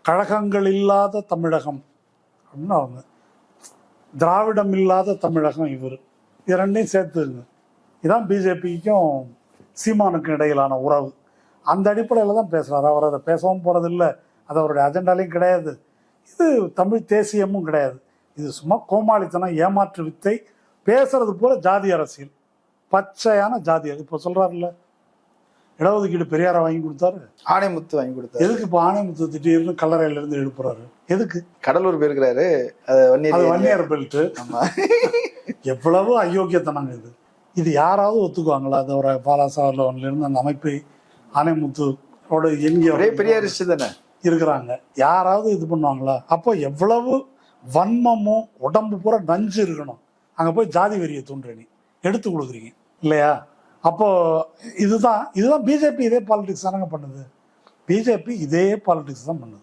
கழகங்கள் இல்லாத தமிழகம் அப்படின்னு அவங்க, திராவிடம் இல்லாத தமிழகம் இவர், இது ரெண்டையும் சேர்த்துங்க. இதுதான் பிஜேபிக்கும் சீமானுக்கும் இடையிலான உறவு. அந்த அடிப்படையில் தான் பேசுகிறார். அவர் அதை பேசவும் போகிறதில்லை, அது அவருடைய அஜெண்டாலையும் கிடையாது. இது தமிழ் தேசியமும் கிடையாது. இது சும்மா கோமாளித்தனம், ஏமாற்று வித்தை, பேசுறது போல ஜாதி அரசியல், பச்சையான ஜாதி. இப்போ சொல்கிறாருல்ல, இடஒதுக்கீடு பெரியாரை வாங்கி கொடுத்தாரு, ஆணைமுத்து வாங்கி கொடுத்தாரு. எதுக்கு இப்போ ஆணைமுத்து திடீர்னு கல்லறையிலேருந்து எழுப்புறாரு? எதுக்கு? கடலூர் போயிருக்கிறாரு, அது வன்னியர் பெல்ட். எவ்வளவு அயோக்கியத்தனங்க இது. இது யாராவது ஒத்துக்குவாங்களா? அது ஒரு பாலாசாரிலிருந்து அந்த அமைப்பை ஆணைமுத்துவோட எங்கே பெரியாரிஸ்ட் தானே இருக்கிறாங்க, யாராவது இது பண்ணுவாங்களா? அப்போ எவ்வளவு வன்மமும் உடம்பு பூரா நஞ்சு இருக்கணும். அங்கே போய் ஜாதி வெறியை தூண்டுறீங்க, எடுத்து கொடுக்குறீங்க இல்லையா? அப்போ இதுதான் பிஜேபி இதே பாலிடிக்ஸ் தானங்க பண்ணுது. பிஜேபி இதே பாலிடிக்ஸ் தான் பண்ணுது.